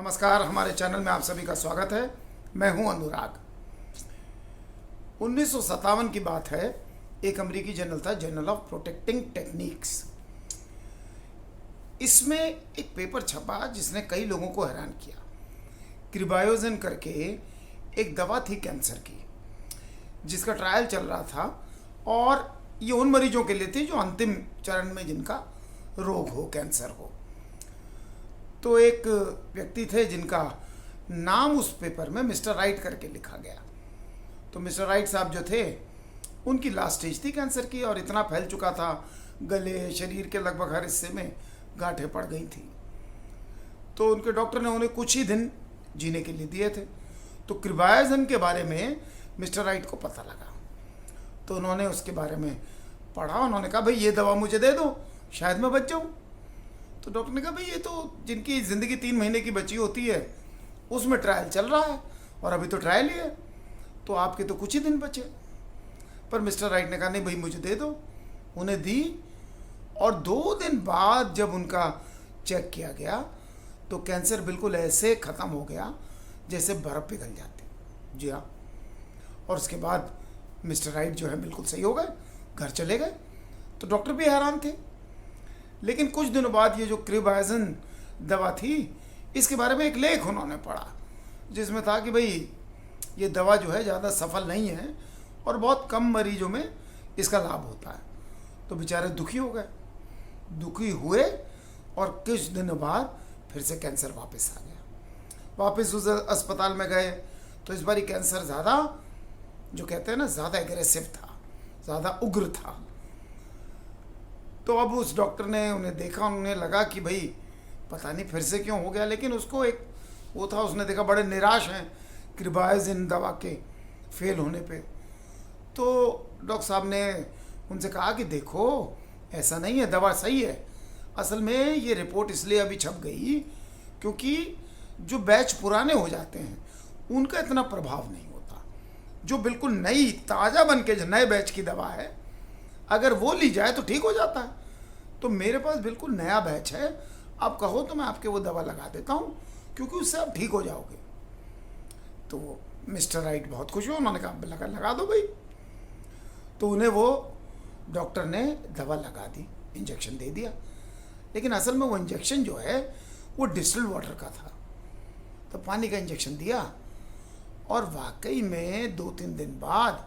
नमस्कार, हमारे चैनल में आप सभी का स्वागत है। मैं हूं अनुराग। 1957 की बात है। एक अमेरिकी जर्नल था, जर्नल ऑफ प्रोटेक्टिंग टेक्निक्स। इसमें एक पेपर छपा जिसने कई लोगों को हैरान किया। क्रिबायोजेन करके एक दवा थी कैंसर की, जिसका ट्रायल चल रहा था और ये उन मरीजों के लिए थी जो अंतिम चरण में जिनका रोग हो, कैंसर हो। तो एक व्यक्ति थे जिनका नाम उस पेपर में मिस्टर राइट करके लिखा गया। तो मिस्टर राइट साहब जो थे, उनकी लास्ट स्टेज थी कैंसर की और इतना फैल चुका था, गले, शरीर के लगभग हर हिस्से में गांठें पड़ गई थी। तो उनके डॉक्टर ने उन्हें कुछ ही दिन जीने के लिए दिए थे। तो क्रिबायोजेन के बारे में मिस्टर राइट को पता लगा, तो उन्होंने उसके बारे में पढ़ा। उन्होंने कहा, भाई ये दवा मुझे दे दो, शायद मैं बच जाऊँ। तो डॉक्टर ने कहा, भाई ये तो जिनकी ज़िंदगी 3 महीने की बची होती है उसमें ट्रायल चल रहा है और अभी तो ट्रायल ही है, तो आपके तो कुछ ही दिन बचे। पर मिस्टर राइट ने कहा, नहीं भाई मुझे दे दो। उन्हें दी और 2 दिन बाद जब उनका चेक किया गया तो कैंसर बिल्कुल ऐसे ख़त्म हो गया जैसे बर्फ़ पिघल जाती। जी हाँ। और उसके बाद मिस्टर राइट जो है बिल्कुल सही हो गए, घर चले गए। तो डॉक्टर भी हैरान थे। लेकिन कुछ दिनों बाद ये जो क्रिबायोजेन दवा थी, इसके बारे में एक लेख उन्होंने पढ़ा जिसमें था कि भाई ये दवा जो है ज़्यादा सफल नहीं है और बहुत कम मरीजों में इसका लाभ होता है। तो बेचारे दुखी हो गए, दुखी हुए और कुछ दिनों बाद फिर से कैंसर वापस आ गया। वापस उस अस्पताल में गए तो इस बार कैंसर ज़्यादा, जो कहते हैं ना, ज़्यादा एग्रेसिव था, ज़्यादा उग्र था। तो अब उस डॉक्टर ने उन्हें देखा, उन्हें लगा कि भाई पता नहीं फिर से क्यों हो गया। लेकिन उसको एक वो था, उसने देखा बड़े निराश हैं क्रिबायोजेन दवा के फेल होने पे। तो डॉक्टर साहब ने उनसे कहा कि देखो ऐसा नहीं है, दवा सही है। असल में ये रिपोर्ट इसलिए अभी छप गई क्योंकि जो बैच पुराने हो जाते हैं उनका इतना प्रभाव नहीं होता। जो बिल्कुल नई ताज़ा बन के जो नए बैच की दवा है, अगर वो ली जाए तो ठीक हो जाता है। तो मेरे पास बिल्कुल नया बैच है, आप कहो तो मैं आपके वो दवा लगा देता हूँ क्योंकि उससे आप ठीक हो जाओगे। तो मिस्टर राइट बहुत खुश हुए, उन्होंने कहा लगा दो भाई। तो उन्हें वो डॉक्टर ने दवा लगा दी, इंजेक्शन दे दिया। लेकिन असल में वो इंजेक्शन जो है वो डिस्टिल्ड वाटर का था। तो पानी का इंजेक्शन दिया और वाकई में 2-3 दिन बाद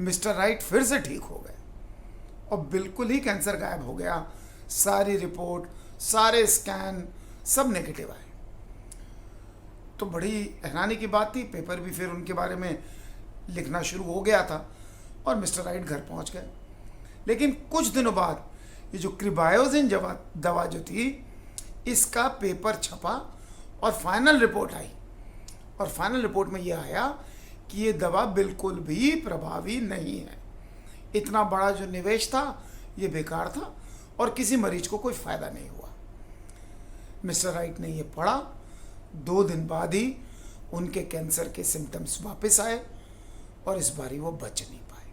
मिस्टर राइट फिर से ठीक हो गए और बिल्कुल ही कैंसर गायब हो गया। सारी रिपोर्ट, सारे स्कैन सब नेगेटिव आए। तो बड़ी हैरानी की बात थी। पेपर भी फिर उनके बारे में लिखना शुरू हो गया था और मिस्टर राइट घर पहुंच गए। लेकिन कुछ दिनों बाद ये जो क्रिबायोजेन दवा जो थी, इसका पेपर छपा और फाइनल रिपोर्ट आई। और फाइनल रिपोर्ट में ये आया कि ये दवा बिल्कुल भी प्रभावी नहीं है। इतना बड़ा जो निवेश था ये बेकार था और किसी मरीज को कोई फ़ायदा नहीं हुआ। मिस्टर राइट ने ये पढ़ा, 2 दिन बाद ही उनके कैंसर के सिम्टम्स वापस आए और इस बारी वो बच नहीं पाए।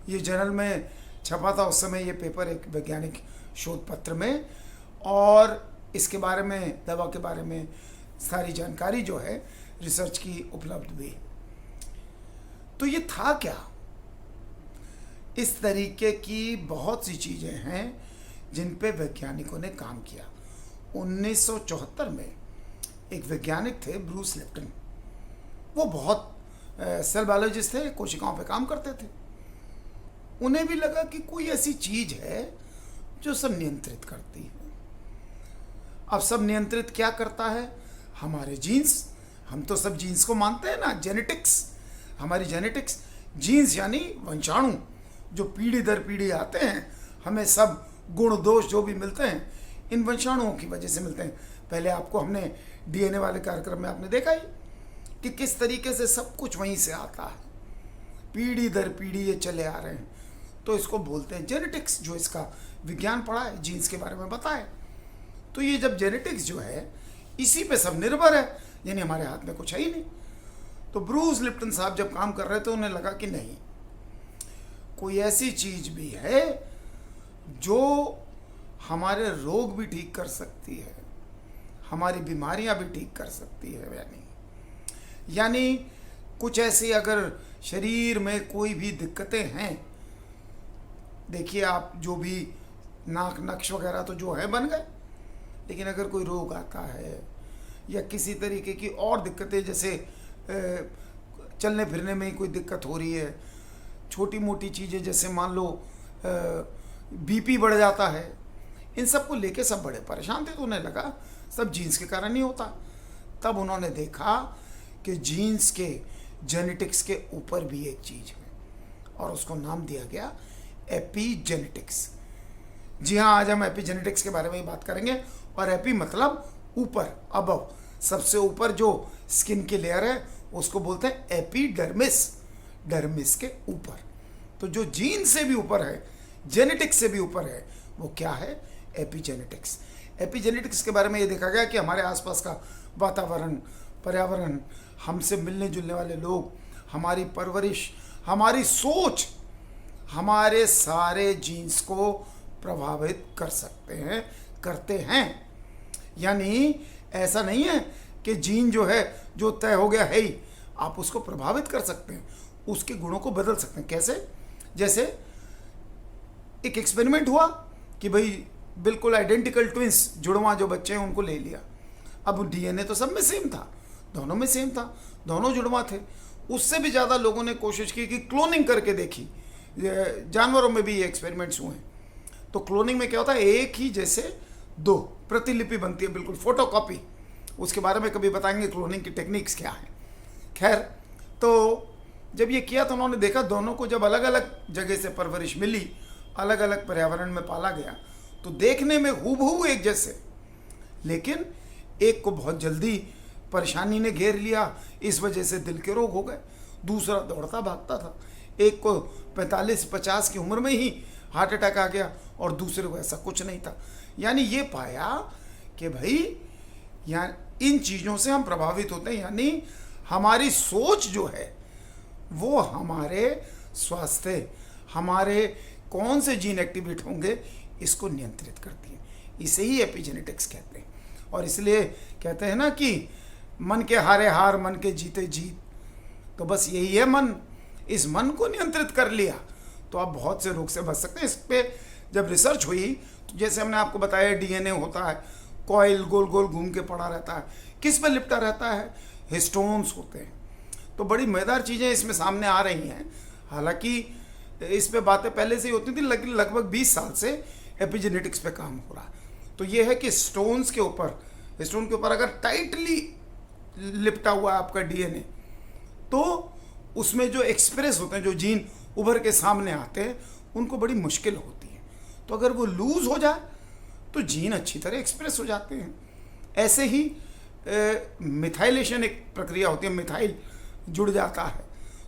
ये जर्नल में छपा था उस समय ये पेपर, एक वैज्ञानिक शोध पत्र में, और इसके बारे में, दवा के बारे में सारी जानकारी जो है रिसर्च की उपलब्ध हुई। तो ये था क्या? इस तरीके की बहुत सी चीज़ें हैं जिन पे वैज्ञानिकों ने काम किया। 1974 में एक वैज्ञानिक थे, ब्रूस लिप्टन। वो बहुत सेल बायोलॉजिस्ट थे, कोशिकाओं पे काम करते थे। उन्हें भी लगा कि कोई ऐसी चीज़ है जो सब नियंत्रित करती है। अब सब नियंत्रित क्या करता है? हमारे जीन्स। हम तो सब जीन्स को मानते हैं ना, जेनेटिक्स। हमारी जेनेटिक्स, जीन्स यानी वंशाणु जो पीढ़ी दर पीढ़ी आते हैं, हमें सब गुण दोष जो भी मिलते हैं इन वंशाणुओं की वजह से मिलते हैं। पहले आपको हमने डीएनए वाले कार्यक्रम में आपने देखा ही कि किस तरीके से सब कुछ वहीं से आता है, पीढ़ी दर पीढ़ी ये चले आ रहे हैं। तो इसको बोलते हैं जेनेटिक्स। जो इसका विज्ञान पढ़ा है, जीन्स के बारे में बताए। तो ये जब जेनेटिक्स जो है इसी पे सब निर्भर है, यानी हमारे हाथ में कुछ है ही नहीं। तो ब्रूस लिप्टन साहब जब काम कर रहे थे, उन्हें लगा कि नहीं, कोई ऐसी चीज़ भी है जो हमारे रोग भी ठीक कर सकती है, हमारी बीमारियां भी ठीक कर सकती है। यानी कुछ ऐसी अगर शरीर में कोई भी दिक्कतें हैं, देखिए आप जो भी नाक नक्श वगैरह तो जो है बन गए, लेकिन अगर कोई रोग आता है या किसी तरीके की और दिक्कतें, जैसे चलने फिरने में ही कोई दिक्कत हो रही है, छोटी मोटी चीज़ें जैसे मान लो बीपी बढ़ जाता है, इन सब को लेके सब बड़े परेशान थे। तो उन्हें लगा सब जीन्स के कारण नहीं होता। तब उन्होंने देखा कि जीन्स के जेनेटिक्स के ऊपर भी एक चीज़ है और उसको नाम दिया गया एपीजेनेटिक्स। जी हाँ, आज हम एपीजेनेटिक्स के बारे में ही बात करेंगे। और एपी मतलब ऊपर, अबव, सबसे ऊपर जो स्किन की लेयर है उसको बोलते हैं एपिडर्मिस, डर्मिस के ऊपर। तो जो जीन से भी ऊपर है, जेनेटिक्स से भी ऊपर है, वो क्या है? एपीजेनेटिक्स। एपीजेनेटिक्स के बारे में ये देखा गया कि हमारे आसपास का वातावरण, पर्यावरण, हमसे मिलने जुलने वाले लोग, हमारी परवरिश, हमारी सोच, हमारे सारे जीन्स को प्रभावित कर सकते हैं, करते हैं। यानी ऐसा नहीं है कि जीन जो है जो तय हो गया है ही, आप उसको प्रभावित कर सकते हैं, उसके गुणों को बदल सकते हैं। कैसे? जैसे एक एक्सपेरिमेंट हुआ कि भाई बिल्कुल आइडेंटिकल ट्विंस, जुड़वा जो बच्चे हैं उनको ले लिया। अब डीएनए तो सब में सेम था, दोनों में सेम था, दोनों जुड़वा थे। उससे भी ज़्यादा लोगों ने कोशिश की कि क्लोनिंग करके देखी। जानवरों में भी ये एक्सपेरिमेंट्स हुए हैं। तो क्लोनिंग में क्या होता है, एक ही जैसे दो प्रतिलिपि बनती है, बिल्कुल फोटोकॉपी। उसके बारे में कभी बताएंगे क्लोनिंग की टेक्निक्स क्या है। खैर, तो जब ये किया तो उन्होंने देखा दोनों को जब अलग अलग जगह से परवरिश मिली, अलग अलग पर्यावरण में पाला गया, तो देखने में हूबहू एक जैसे, लेकिन एक को बहुत जल्दी परेशानी ने घेर लिया, इस वजह से दिल के रोग हो गए। दूसरा दौड़ता भागता था, एक को 45-50 की उम्र में ही हार्ट अटैक आ गया और दूसरे को ऐसा कुछ नहीं था। यानी ये पाया कि भाई इन चीज़ों से हम प्रभावित होते हैं। यानी हमारी सोच जो है वो हमारे स्वास्थ्य, हमारे कौन से जीन एक्टिवेट होंगे, इसको नियंत्रित करती है। इसे ही एपिजेनेटिक्स कहते हैं। और इसलिए कहते हैं ना कि मन के हारे हार, मन के जीते जीत। तो बस यही है मन। इस मन को नियंत्रित कर लिया तो आप बहुत से रोग से बच सकते हैं। इस पर जब रिसर्च हुई तो जैसे हमने आपको बताया, डीएनए होता है, कॉइल गोल गोल घूम के पड़ा रहता है, किस पर लिपटा रहता है? हिस्टोन्स होते हैं। तो बड़ी मज़ेदार चीज़ें इसमें सामने आ रही हैं। हालांकि इस पे बातें पहले से ही होती थी, लेकिन लगभग 20 साल से एपिजेनेटिक्स पे काम हो रहा है। तो ये है कि स्टोन के ऊपर अगर टाइटली लिपटा हुआ है आपका डीएनए, तो उसमें जो एक्सप्रेस होते हैं, जो जीन उभर के सामने आते हैं, उनको बड़ी मुश्किल होती है। तो अगर वो लूज हो जाए तो जीन अच्छी तरह एक्सप्रेस हो जाते हैं। ऐसे ही मिथाइलेशन एक प्रक्रिया होती है, मिथाइल जुड़ जाता है,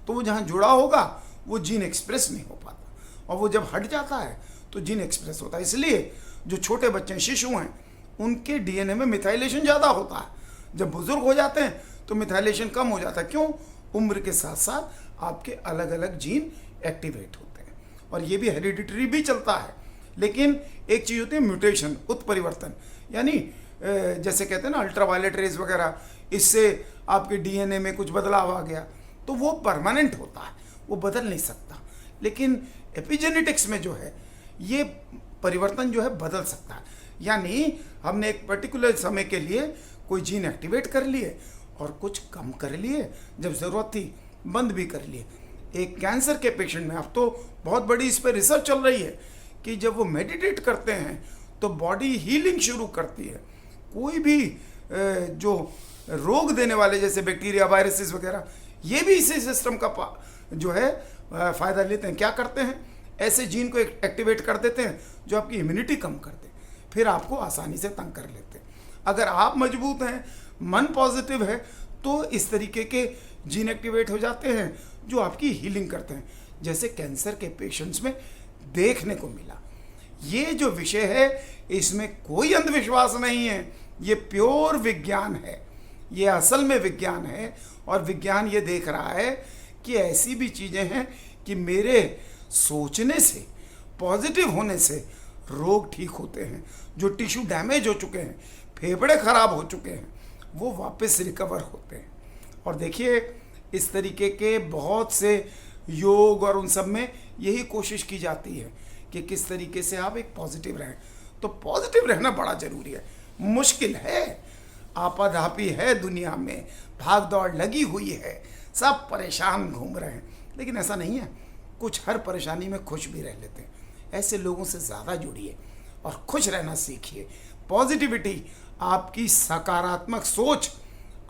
तो वो जहाँ जुड़ा होगा वो जीन एक्सप्रेस नहीं हो पाता, और वो जब हट जाता है तो जीन एक्सप्रेस होता है। इसलिए जो छोटे बच्चे हैं, शिशु हैं, उनके डीएनए में मिथाइलेशन ज़्यादा होता है। जब बुजुर्ग हो जाते हैं तो मिथाइलेशन कम हो जाता है। क्यों? उम्र के साथ साथ आपके अलग अलग जीन एक्टिवेट होते हैं, और ये भी हेरिडिटरी भी चलता है। लेकिन एक चीज़ होती है म्यूटेशन, उत्परिवर्तन। यानी जैसे कहते हैं ना अल्ट्रावायलेट रेज वगैरह, इससे आपके डीएनए में कुछ बदलाव आ गया, तो वो परमानेंट होता है, वो बदल नहीं सकता। लेकिन एपिजेनेटिक्स में जो है ये परिवर्तन जो है बदल सकता है। यानी हमने एक पर्टिकुलर समय के लिए कोई जीन एक्टिवेट कर लिए और कुछ कम कर लिए, जब ज़रूरत थी बंद भी कर लिए। एक कैंसर के पेशेंट में अब तो बहुत बड़ी इस पर रिसर्च चल रही है कि जब वो मेडिटेट करते हैं तो बॉडी हीलिंग शुरू करती है। कोई भी जो रोग देने वाले जैसे बैक्टीरिया, वायरसेस वगैरह, ये भी इसी सिस्टम का जो है फ़ायदा लेते हैं। क्या करते हैं? ऐसे जीन को एक्टिवेट कर देते हैं जो आपकी इम्यूनिटी कम कर दे, फिर आपको आसानी से तंग कर लेते हैं। अगर आप मजबूत हैं, मन पॉजिटिव है, तो इस तरीके के जीन एक्टिवेट हो जाते हैं जो आपकी हीलिंग करते हैं, जैसे कैंसर के पेशेंट्स में देखने को मिला। ये जो विषय है इसमें कोई अंधविश्वास नहीं है, ये प्योर विज्ञान है, ये असल में विज्ञान है। और विज्ञान ये देख रहा है कि ऐसी भी चीज़ें हैं कि मेरे सोचने से, पॉजिटिव होने से रोग ठीक होते हैं। जो टिश्यू डैमेज हो चुके हैं, फेफड़े खराब हो चुके हैं वो वापस रिकवर होते हैं। और देखिए इस तरीके के बहुत से योग और उन सब में यही कोशिश की जाती है कि किस तरीके से आप एक पॉजिटिव रहें। तो पॉजिटिव रहना बड़ा ज़रूरी है। मुश्किल है, आपाधापी है, दुनिया में भाग दौड़ लगी हुई है, सब परेशान घूम रहे हैं, लेकिन ऐसा नहीं है। कुछ हर परेशानी में खुश भी रह लेते हैं। ऐसे लोगों से ज़्यादा जुड़िए और खुश रहना सीखिए। पॉजिटिविटी, आपकी सकारात्मक सोच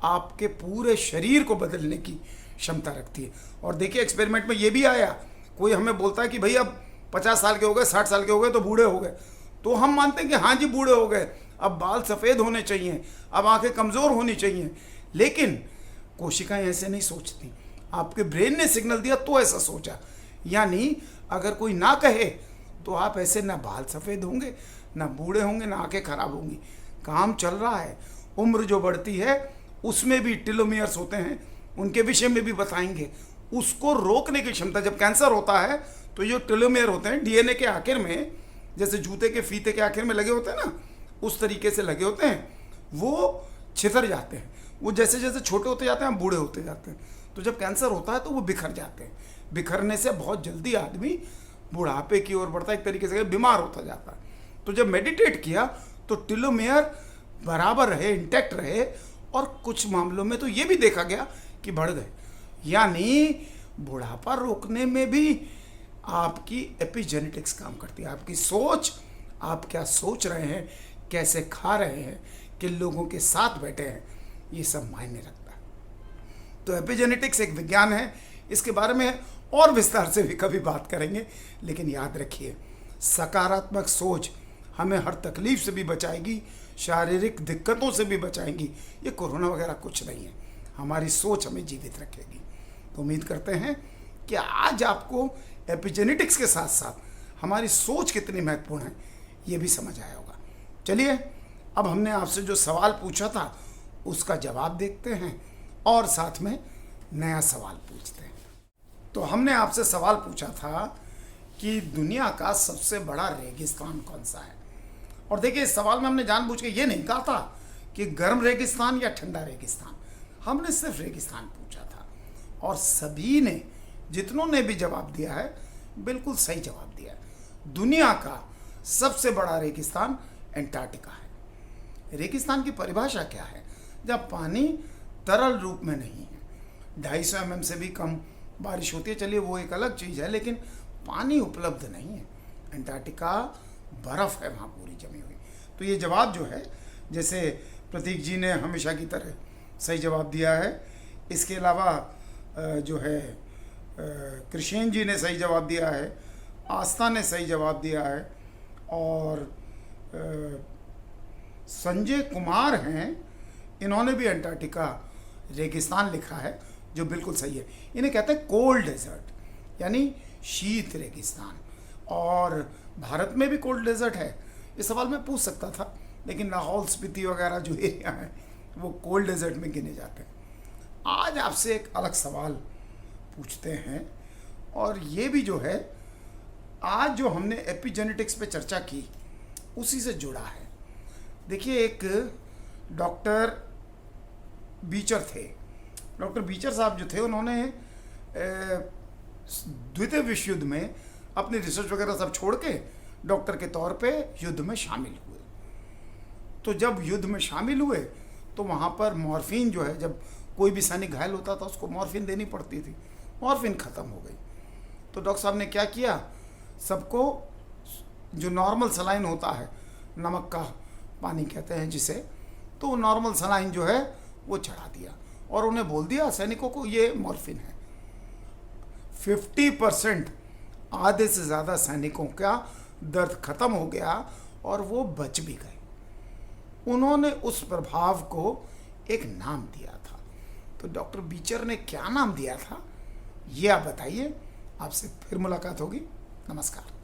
आपके पूरे शरीर को बदलने की क्षमता रखती है। और देखिए एक्सपेरिमेंट में ये भी आया, कोई हमें बोलता है कि भाई अब 50 साल के हो गए, 60 साल के हो गए तो बूढ़े हो गए, तो हम मानते हैं कि हाँ जी बूढ़े हो गए, अब बाल सफ़ेद होने चाहिए, अब आंखें कमज़ोर होनी चाहिए। लेकिन कोशिकाएं ऐसे नहीं सोचती, आपके ब्रेन ने सिग्नल दिया तो ऐसा सोचा। यानी अगर कोई ना कहे तो आप ऐसे ना बाल सफ़ेद होंगे, ना बूढ़े होंगे, ना आंखें खराब होंगी। काम चल रहा है। उम्र जो बढ़ती है उसमें भी टेलोमियर्स होते हैं, उनके विषय में भी बताएंगे। उसको रोकने की क्षमता, जब कैंसर होता है तो ये टेलोमियर होते हैं डीएनए के आखिर में, जैसे जूते के फीते के आखिर में लगे होते हैं ना, उस तरीके से लगे होते हैं, वो छितर जाते हैं। वो जैसे जैसे छोटे होते जाते हैं हम बूढ़े होते जाते हैं। तो जब कैंसर होता है तो वो बिखर जाते हैं। बिखरने से बहुत जल्दी आदमी बुढ़ापे की ओर बढ़ता है, एक तरीके से बीमार होता जाता है। तो जब मेडिटेट किया तो टेलोमियर बराबर रहे, इंटैक्ट रहे, और कुछ मामलों में तो ये भी देखा गया कि बढ़ गए। यानी बुढ़ापा रोकने में भी आपकी एपिजेनेटिक्स काम करती है। आपकी सोच, आप क्या सोच रहे हैं, कैसे खा रहे हैं, किन लोगों के साथ बैठे हैं, ये सब मायने रखता है। तो एपिजेनेटिक्स एक विज्ञान है, इसके बारे में और विस्तार से भी कभी बात करेंगे। लेकिन याद रखिए, सकारात्मक सोच हमें हर तकलीफ से भी बचाएगी, शारीरिक दिक्कतों से भी बचाएगी। ये कोरोना वगैरह कुछ नहीं है, हमारी सोच हमें जीवित रखेगी। तो उम्मीद करते हैं कि आज आपको एपिजेनेटिक्स के साथ साथ हमारी सोच कितनी महत्वपूर्ण है ये भी समझ आया होगा। चलिए अब हमने आपसे जो सवाल पूछा था उसका जवाब देखते हैं और साथ में नया सवाल पूछते हैं। तो हमने आपसे सवाल पूछा था कि दुनिया का सबसे बड़ा रेगिस्तान कौन सा है। और देखिए इस सवाल में हमने जानबूझ के ये नहीं कहा था कि गर्म रेगिस्तान या ठंडा रेगिस्तान, हमने सिर्फ रेगिस्तान पूछा था। और सभी ने, जितनों ने भी जवाब दिया है, बिल्कुल सही जवाब दिया है। दुनिया का सबसे बड़ा रेगिस्तान एंटार्क्टिका है। रेगिस्तान की परिभाषा क्या है? जब पानी तरल रूप में नहीं है, 250 mm से भी कम बारिश होती है, चलिए वो एक अलग चीज़ है, लेकिन पानी उपलब्ध नहीं है। एंटार्क्टिका बर्फ़ है वहाँ पूरी जमी हुई। तो ये जवाब जो है, जैसे प्रतीक जी ने हमेशा की तरह सही जवाब दिया है, इसके अलावा जो है कृष्ण जी ने सही जवाब दिया है, आस्था ने सही जवाब दिया है, और संजय कुमार हैं, इन्होंने भी एंटार्क्टिका रेगिस्तान लिखा है, जो बिल्कुल सही है। इन्हें कहते हैं कोल्ड डेजर्ट, यानी शीत रेगिस्तान। और भारत में भी कोल्ड डेजर्ट है, इस सवाल में पूछ सकता था, लेकिन लाहौल स्पीति वगैरह जो एरिया है वो कोल्ड डेजर्ट में गिने जाते हैं। आज आपसे एक अलग सवाल पूछते हैं, और ये भी जो है, आज जो हमने एपिजेनेटिक्स पे चर्चा की उसी से जुड़ा है। देखिए एक डॉक्टर बीचर थे। डॉक्टर बीचर साहब जो थे, उन्होंने द्वितीय विश्व युद्ध में अपनी रिसर्च वगैरह सब छोड़ के डॉक्टर के तौर पे युद्ध में शामिल हुए। तो जब युद्ध में शामिल हुए तो वहाँ पर मॉर्फिन जो है, जब कोई भी सैनिक घायल होता था उसको मॉर्फिन देनी पड़ती थी, मॉर्फिन ख़त्म हो गई। तो डॉक्टर साहब ने क्या किया, सबको जो नॉर्मल सलाइन होता है, नमक का पानी कहते हैं जिसे, तो नॉर्मल सलाइन जो है वो चढ़ा दिया और उन्हें बोल दिया सैनिकों को ये मॉर्फिन है। 50% आधे से ज़्यादा सैनिकों का दर्द खत्म हो गया और वो बच भी गए। उन्होंने उस प्रभाव को एक नाम दिया था। तो डॉक्टर बीचर ने क्या नाम दिया था ये आप बताइए। आपसे फिर मुलाकात होगी। नमस्कार।